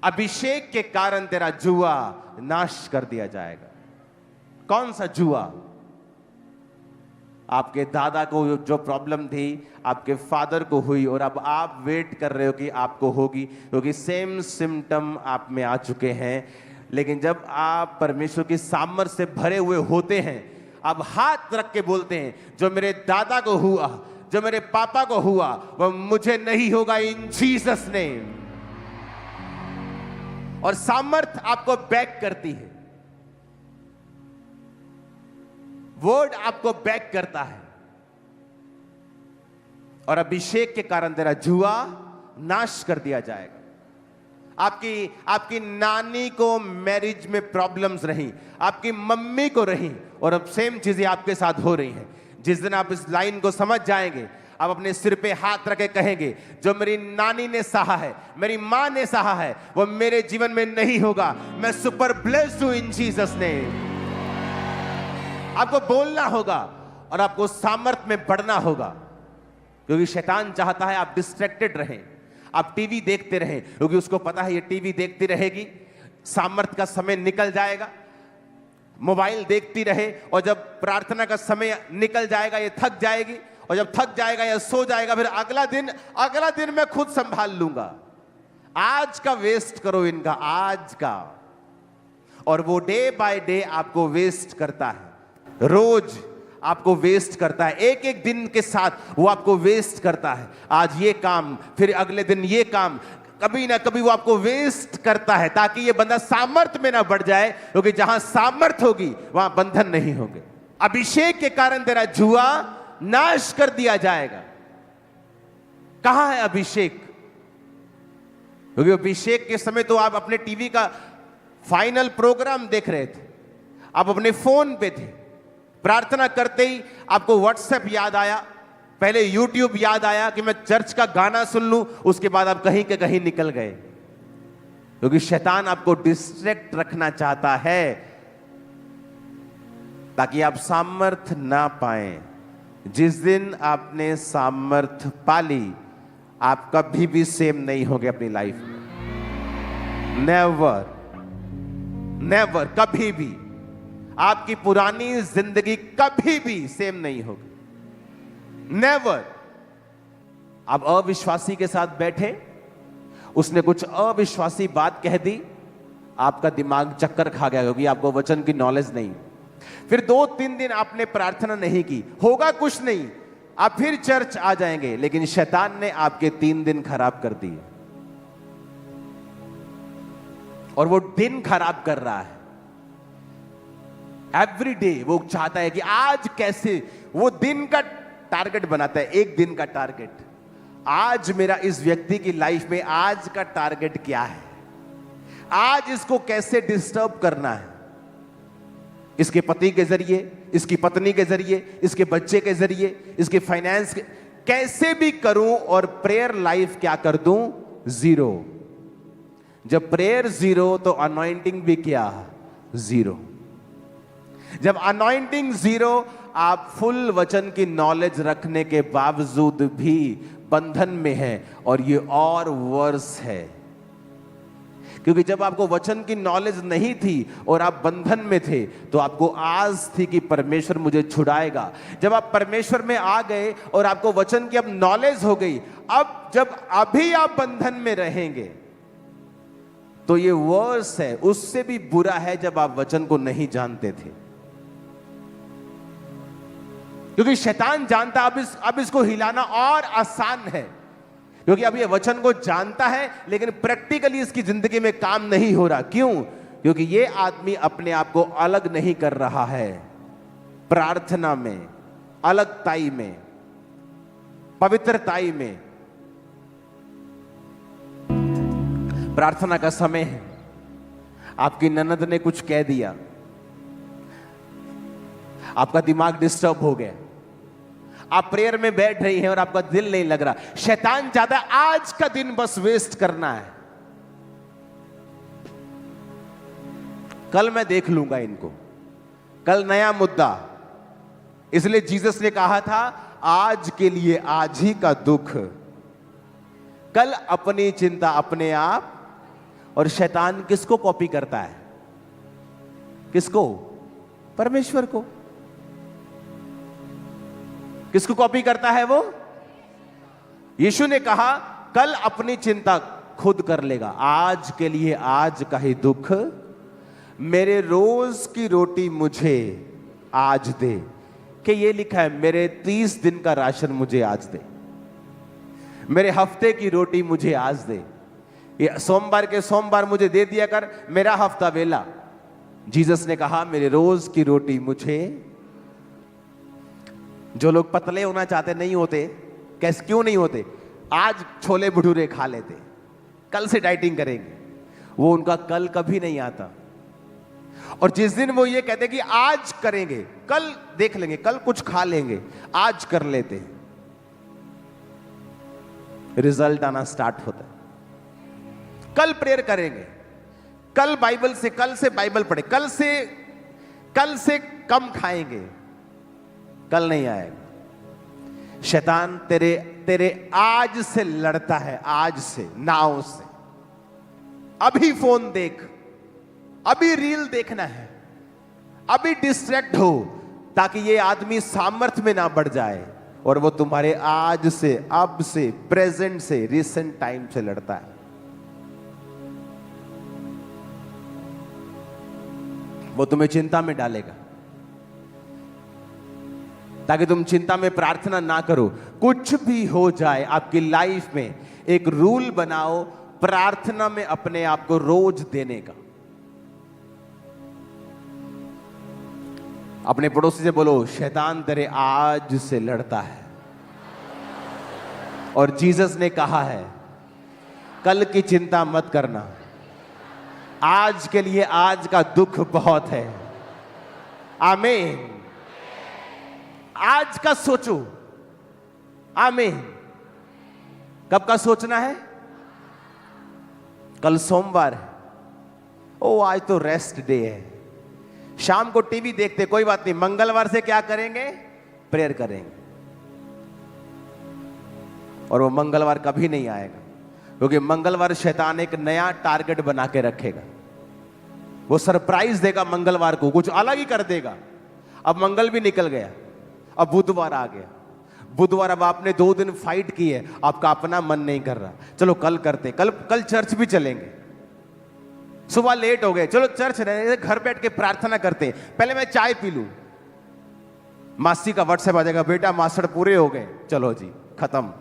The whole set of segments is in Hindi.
अभिषेक के कारण तेरा जुआ नाश कर दिया जाएगा। कौन सा जुआ? आपके दादा को जो प्रॉब्लम थी आपके फादर को हुई और अब आप वेट कर रहे हो कि आपको होगी, क्योंकि सेम सिम्टम आप में आ चुके हैं। लेकिन जब आप परमेश्वर की सामर्थ से भरे हुए होते हैं, आप हाथ रख के बोलते हैं, जो मेरे दादा को हुआ, जो मेरे पापा को हुआ, वह मुझे नहीं होगा, इन जीसस नेम। और सामर्थ आपको बैक करती है, वर्ड आपको बैक करता है। और अभिषेक के कारण तेरा जुआ नाश कर दिया जाएगा। आपकी नानी को मैरिज में प्रॉब्लम्स रही, आपकी मम्मी को रही, और अब सेम चीजें आपके साथ हो रही हैं। जिस दिन आप इस लाइन को समझ जाएंगे, आप अपने सिर पे हाथ रख के कहेंगे, जो मेरी नानी ने सहा है, मेरी मां ने सहा है, वो मेरे जीवन में नहीं होगा। मैं सुपर ब्लेस्ड हूं इन जीसस नेम। आपको बोलना होगा और आपको सामर्थ में बढ़ना होगा, क्योंकि शैतान चाहता है आप डिस्ट्रैक्टेड रहें, आप टीवी देखते रहें, क्योंकि उसको पता है ये टीवी देखती रहेगी, सामर्थ का समय निकल जाएगा। मोबाइल देखती रहे और जब प्रार्थना का समय निकल जाएगा ये थक जाएगी, और जब थक जाएगा या सो जाएगा, फिर अगला दिन मैं खुद संभाल लूंगा। आज का वेस्ट करो इनका, आज का। और वो डे बाय डे आपको वेस्ट करता है, रोज आपको वेस्ट करता है, एक एक दिन के साथ वो आपको वेस्ट करता है। आज ये काम, फिर अगले दिन ये काम, कभी ना कभी वो आपको वेस्ट करता है, ताकि ये बंदा सामर्थ में ना बढ़ जाए, क्योंकि जहां सामर्थ होगी वहां बंधन नहीं होंगे। अभिषेक के कारण तेरा जुआ नाश कर दिया जाएगा। कहां है अभिषेक? क्योंकि अभिषेक के समय तो आप अपने टीवी का फाइनल प्रोग्राम देख रहे थे, आप अपने फोन पे थे, प्रार्थना करते ही आपको व्हाट्सएप याद आया, पहले यूट्यूब याद आया कि मैं चर्च का गाना सुन लूं, उसके बाद आप कहीं के कहीं निकल गए। क्योंकि शैतान आपको डिस्ट्रैक्ट रखना चाहता है, ताकि आप सामर्थ ना पाएं। जिस दिन आपने सामर्थ पाली, आप कभी भी सेम नहीं होगे अपनी लाइफ में। नेवर नेवर, कभी भी आपकी पुरानी जिंदगी कभी भी सेम नहीं होगी। नेवर। आप अविश्वासी के साथ बैठे, उसने कुछ अविश्वासी बात कह दी, आपका दिमाग चक्कर खा गया, क्योंकि आपको वचन की नॉलेज नहीं। फिर 2-3 दिन आपने प्रार्थना नहीं की, होगा कुछ नहीं, आप फिर चर्च आ जाएंगे, लेकिन शैतान ने आपके 3 दिन खराब कर दिए। और वो दिन खराब कर रहा है एवरी डे। वो चाहता है कि आज कैसे, वो दिन का टारगेट बनाता है, एक दिन का टारगेट। आज मेरा इस व्यक्ति की लाइफ में आज का टारगेट क्या है, आज इसको कैसे डिस्टर्ब करना है, इसके पति के जरिए, इसकी पत्नी के जरिए, इसके बच्चे के जरिए, इसके फाइनेंस के, कैसे भी करूं। और प्रेयर लाइफ क्या कर दूं? 0। जब प्रेयर 0 तो अनॉइंटिंग भी क्या? 0। जब अनॉइंटिंग 0, आप फुल वचन की नॉलेज रखने के बावजूद भी बंधन में हैं, और ये और वर्स है। क्योंकि जब आपको वचन की नॉलेज नहीं थी और आप बंधन में थे, तो आपको आस थी कि परमेश्वर मुझे छुड़ाएगा। जब आप परमेश्वर में आ गए और आपको वचन की अब नॉलेज हो गई, अब जब अभी आप बंधन में रहेंगे, तो ये वर्स है, उससे भी बुरा है जब आप वचन को नहीं जानते थे। क्योंकि शैतान जानता अब इसको हिलाना और आसान है, क्योंकि अब ये वचन को जानता है, लेकिन प्रैक्टिकली इसकी जिंदगी में काम नहीं हो रहा। क्यों? क्योंकि ये आदमी अपने आप को अलग नहीं कर रहा है प्रार्थना में, अलगताई में, पवित्रताई में। प्रार्थना का समय है, आपकी ननद ने कुछ कह दिया, आपका दिमाग डिस्टर्ब हो गया, आप प्रेयर में बैठ रही हैं और आपका दिल नहीं लग रहा। शैतान चाहता है आज का दिन बस वेस्ट करना है, कल मैं देख लूंगा इनको, कल नया मुद्दा। इसलिए जीसस ने कहा था, आज के लिए आज ही का दुख, कल अपनी चिंता अपने आप और शैतान किसको कॉपी करता है? किसको? परमेश्वर को। किसको कॉपी करता है वो? यीशु ने कहा कल अपनी चिंता खुद कर लेगा, आज के लिए आज का ही दुख, मेरे रोज की रोटी मुझे आज दे। कि ये लिखा है मेरे 30 दिन का राशन मुझे आज दे, मेरे हफ्ते की रोटी मुझे आज दे, ये सोमवार के सोमवार मुझे दे दिया कर, मेरा हफ्ता वेला। जीसस ने कहा मेरे रोज की रोटी मुझे। जो लोग पतले होना चाहते नहीं होते, कैसे क्यों नहीं होते? आज छोले भटूरे खा लेते, कल से डाइटिंग करेंगे, वो उनका कल कभी नहीं आता। और जिस दिन वो ये कहते कि आज करेंगे, कल देख लेंगे, कल कुछ खा लेंगे, आज कर लेते, रिजल्ट आना स्टार्ट होता है। कल प्रेयर करेंगे, कल कल से बाइबल पढ़े, कल से कम खाएंगे, कल नहीं आएगा। शैतान तेरे आज से लड़ता है, आज से, नाव से। अभी फोन देख, अभी रील देखना है, अभी डिस्ट्रैक्ट हो, ताकि ये आदमी सामर्थ्य में ना बढ़ जाए और वो तुम्हारे आज से, अब से, प्रेजेंट से, रिसेंट टाइम से लड़ता है। वो तुम्हें चिंता में डालेगा ताकि तुम चिंता में प्रार्थना ना करो। कुछ भी हो जाए आपकी लाइफ में, एक रूल बनाओ प्रार्थना में अपने आप को रोज देने का। अपने पड़ोसी से बोलो शैतान तेरे आज से लड़ता है, और जीसस ने कहा है कल की चिंता मत करना, आज के लिए आज का दुख बहुत है। आमीन। आज का सोचो। आमीन। कब का सोचना है? कल सोमवार है, ओ आज तो रेस्ट डे है। शाम को टीवी देखते, कोई बात नहीं, मंगलवार से क्या करेंगे? प्रेयर करेंगे। और वो मंगलवार कभी नहीं आएगा, क्योंकि मंगलवार शैतान एक नया टारगेट बना के रखेगा। वो सरप्राइज देगा मंगलवार को, कुछ अलग ही कर देगा। अब मंगल भी निकल गया, अब बुधवार आ गया। बुधवार अब आपने 2 दिन फाइट की है, आपका अपना मन नहीं कर रहा, चलो कल करते, कल चर्च भी चलेंगे। सुबह लेट हो गए, चलो चर्च रहे, घर बैठ के प्रार्थना करते हैं, पहले मैं चाय पी लूं। मासी का व्हाट्सएप आ जाएगा, बेटा मास्टर पूरे हो गए, चलो जी खत्म।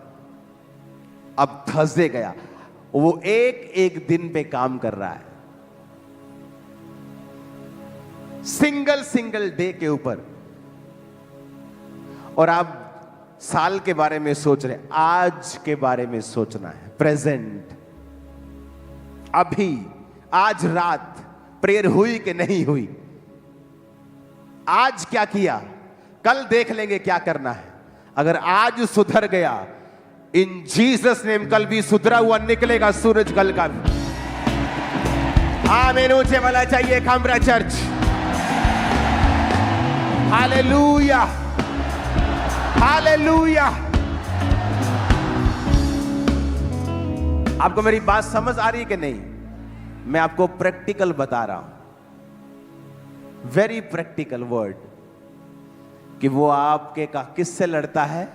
अब थर्सडे गया, वो एक दिन पे काम कर रहा है, सिंगल डे के ऊपर। और आप साल के बारे में सोच रहे, आज के बारे में सोचना है, प्रेजेंट, अभी, आज रात प्रेयर हुई कि नहीं हुई, आज क्या किया, कल देख लेंगे क्या करना है। अगर आज सुधर गया, इन जीसस नेम कल भी सुधरा हुआ निकलेगा सूरज कल का भी। आमीन। ऊंचे वाला चाहिए खामरा चर्च। Hallelujah, hallelujah. आपको मेरी बात समझ आ रही है कि नहीं? मैं आपको प्रैक्टिकल बता रहा हूं, वेरी प्रैक्टिकल वर्ड, कि वो आपके का किससे लड़ता है?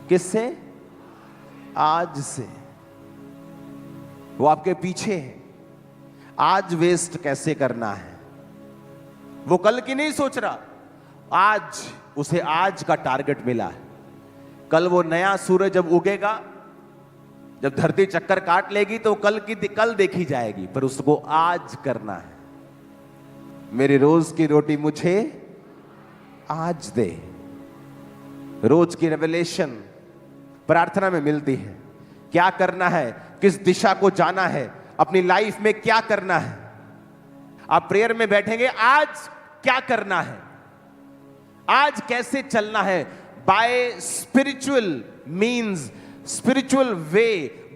किससे? आज से। वो आपके पीछे है, आज वेस्ट कैसे करना है। वो कल की नहीं सोच रहा, आज उसे आज का टारगेट मिला है। कल वो नया सूरज जब उगेगा, जब धरती चक्कर काट लेगी, तो कल देखी जाएगी, पर उसको आज करना है। मेरी रोज की रोटी मुझे आज दे। रोज की रेवलेशन प्रार्थना में मिलती है। क्या करना है, किस दिशा को जाना है, अपनी लाइफ में क्या करना है। आप प्रेयर में बैठेंगे, आज क्या करना है, आज कैसे चलना है, by spiritual means, spiritual way,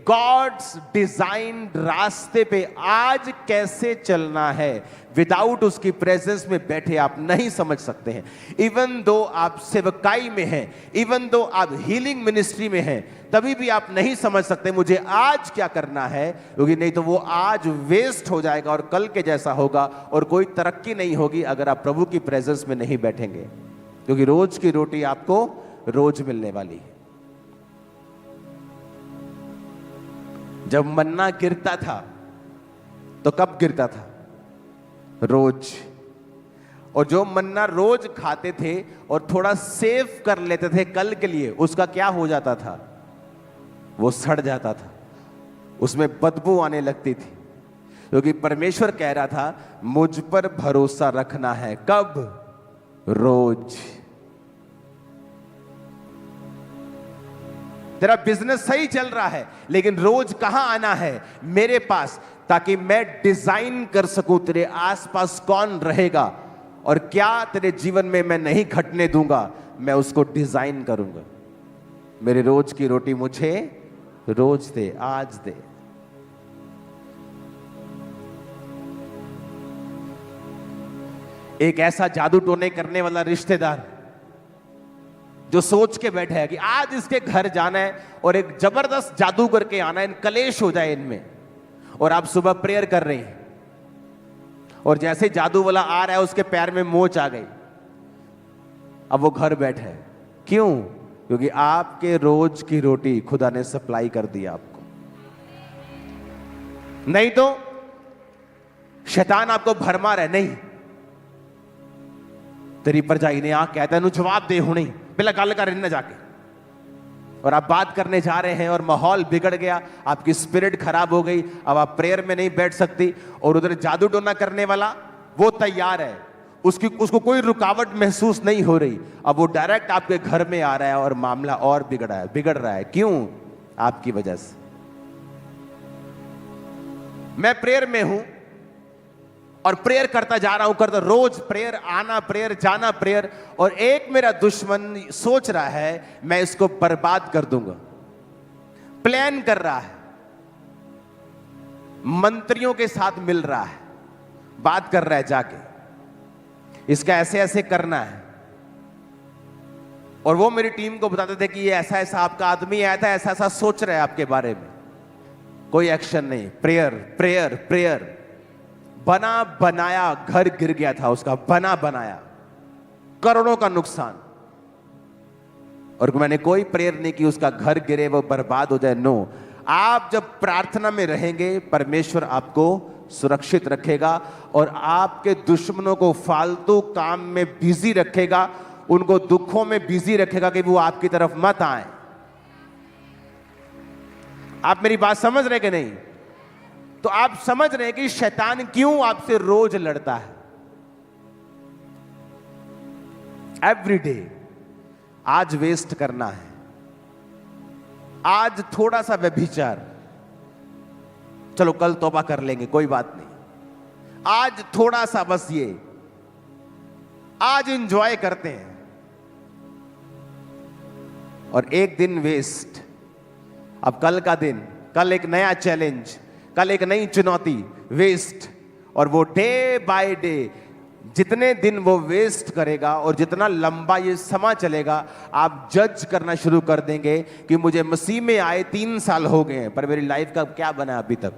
God's designed रास्ते पे आज कैसे चलना है, विदाउट उसकी प्रेजेंस में बैठे आप नहीं समझ सकते हैं। इवन दो आप सेवकाई में हैं, इवन दो आप हीलिंग मिनिस्ट्री में हैं, तभी भी आप नहीं समझ सकते मुझे आज क्या करना है, क्योंकि नहीं तो वो आज वेस्ट हो जाएगा और कल के जैसा होगा और कोई तरक्की नहीं होगी अगर आप प्रभु की प्रेजेंस में नहीं बैठेंगे, क्योंकि रोज की रोटी आपको रोज मिलने वाली है। जब मन्ना गिरता था तो कब गिरता था? रोज। और जो मन्ना रोज खाते थे और थोड़ा सेव कर लेते थे कल के लिए, उसका क्या हो जाता था? वो सड़ जाता था, उसमें बदबू आने लगती थी, क्योंकि परमेश्वर कह रहा था मुझ पर भरोसा रखना है। कब? रोज। तेरा बिजनेस सही चल रहा है, लेकिन रोज कहां आना है मेरे पास, ताकि मैं डिजाइन कर सकूं तेरे आसपास कौन रहेगा और क्या तेरे जीवन में मैं नहीं घटने दूंगा, मैं उसको डिजाइन करूंगा। मेरे रोज की रोटी मुझे रोज दे, आज दे। एक ऐसा जादू टोने करने वाला रिश्तेदार जो सोच के बैठे है कि आज इसके घर जाना है और एक जबरदस्त जादू करके आना है, कलेश हो जाए इनमें, और आप सुबह प्रेयर कर रहे हैं और जैसे जादू वाला आ रहा है उसके पैर में मोच आ गई, अब वो घर बैठे है। क्यों? क्योंकि आपके रोज की रोटी खुदा ने सप्लाई कर दी आपको। नहीं तो शैतान आपको भरमा रहा है, नहीं तेरी परजाई ने आ कहता है जवाब दे हूं, नहीं पहले गल कर इन्हें जाके, और आप बात करने जा रहे हैं और माहौल बिगड़ गया, आपकी स्पिरिट खराब हो गई, अब आप प्रेयर में नहीं बैठ सकती, और उधर जादू टोना करने वाला वो तैयार है, उसको कोई रुकावट महसूस नहीं हो रही, अब वो डायरेक्ट आपके घर में आ रहा है और मामला और बिगड़ रहा है। क्यों? आपकी वजह से। मैं प्रेयर में हूं और प्रेयर करता जा रहा हूं, रोज प्रेयर, आना प्रेयर, जाना प्रेयर, और एक मेरा दुश्मन सोच रहा है मैं इसको बर्बाद कर दूंगा, प्लान कर रहा है, मंत्रियों के साथ मिल रहा है, बात कर रहा है जाके इसका ऐसे ऐसे करना है, और वो मेरी टीम को बताते थे कि ये ऐसा ऐसा आपका आदमी आया था, ऐसा ऐसा सोच रहा है आपके बारे में। कोई एक्शन नहीं, प्रेयर प्रेयर प्रेयर। बना बनाया घर गिर गया था उसका, बना बनाया, करोड़ों का नुकसान, और मैंने कोई प्रेयर नहीं की उसका घर गिरे, वो बर्बाद हो जाए। नो, आप जब प्रार्थना में रहेंगे परमेश्वर आपको सुरक्षित रखेगा और आपके दुश्मनों को फालतू काम में बिजी रखेगा, उनको दुखों में बिजी रखेगा कि वो आपकी तरफ मत आए। आप मेरी बात समझ रहे कि नहीं? तो आप समझ रहे हैं कि शैतान क्यों आपसे रोज लड़ता है। एवरी डे आज वेस्ट करना है, आज थोड़ा सा व्यभिचार, चलो कल तौबा कर लेंगे कोई बात नहीं, आज थोड़ा सा बस ये आज एंजॉय करते हैं, और एक दिन वेस्ट। अब कल का दिन, कल एक नया चैलेंज, कल एक नई चुनौती, वेस्ट। और वो डे बाय डे जितने दिन वो वेस्ट करेगा और जितना लंबा ये समय चलेगा, आप जज करना शुरू कर देंगे कि मुझे मसीह में आए 3 साल हो गए हैं पर मेरी लाइफ का क्या बना अभी तक।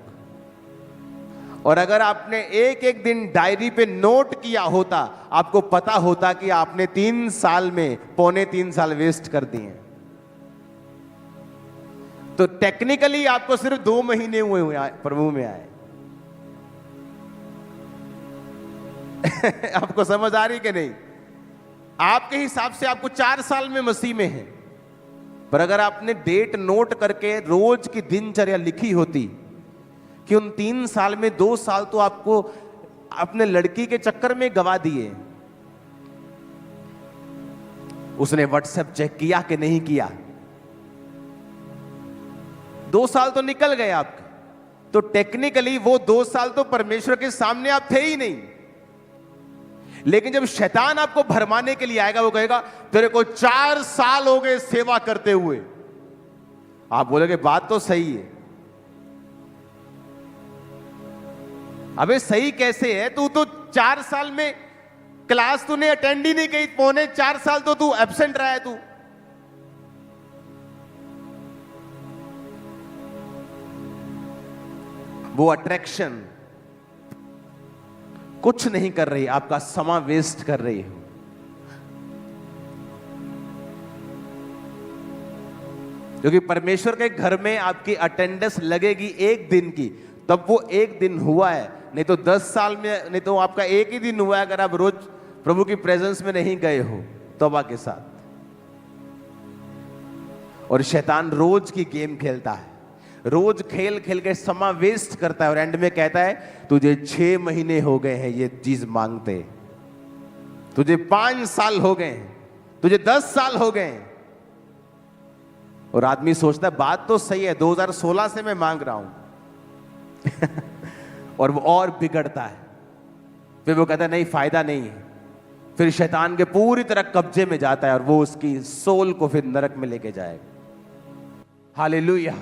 और अगर आपने एक एक दिन डायरी पे नोट किया होता, आपको पता होता कि आपने 3 साल में 3.25 साल वेस्ट कर दिए। तो टेक्निकली आपको सिर्फ 2 महीने हुए प्रभु में आए। आपको समझ आ रही कि नहीं? आपके हिसाब से आपको 4 साल में मसीह में है, पर अगर आपने डेट नोट करके रोज की दिनचर्या लिखी होती कि उन 3 साल में 2 साल तो आपको अपने लड़की के चक्कर में गवा दिए। उसने व्हाट्सएप चेक किया कि नहीं किया, 2 साल तो निकल गए आपके। तो टेक्निकली वो 2 साल तो परमेश्वर के सामने आप थे ही नहीं। लेकिन जब शैतान आपको भरमाने के लिए आएगा, वो कहेगा तेरे को 4 साल हो गए सेवा करते हुए। आप बोलोगे बात तो सही है, अबे सही कैसे है? तू तो 4 साल में क्लास तूने अटेंड ही नहीं की, पौने 4 साल तो तू एब्सेंट रहा है तू। वो अट्रैक्शन कुछ नहीं कर रही, आपका समय वेस्ट कर रही है। क्योंकि परमेश्वर के घर में आपकी अटेंडेंस लगेगी एक दिन की, तब वो एक दिन हुआ है, नहीं तो 10 साल में, नहीं तो आपका एक ही दिन हुआ है अगर आप रोज प्रभु की प्रेजेंस में नहीं गए हो तौबा के साथ। और शैतान रोज की गेम खेलता है, रोज खेल खेल के समय वेस्ट करता है और एंड में कहता है तुझे 6 महीने हो गए हैं ये चीज मांगते, तुझे 5 साल हो गए, तुझे 10 साल हो गए। और आदमी सोचता है बात तो सही है, 2016 से मैं मांग रहा हूं और वो और बिगड़ता है। फिर वो कहता है नहीं फायदा नहीं है, फिर शैतान के पूरी तरह कब्जे में जाता है और वो उसकी सोल को फिर नरक में लेके जाएगा। हालेलुया।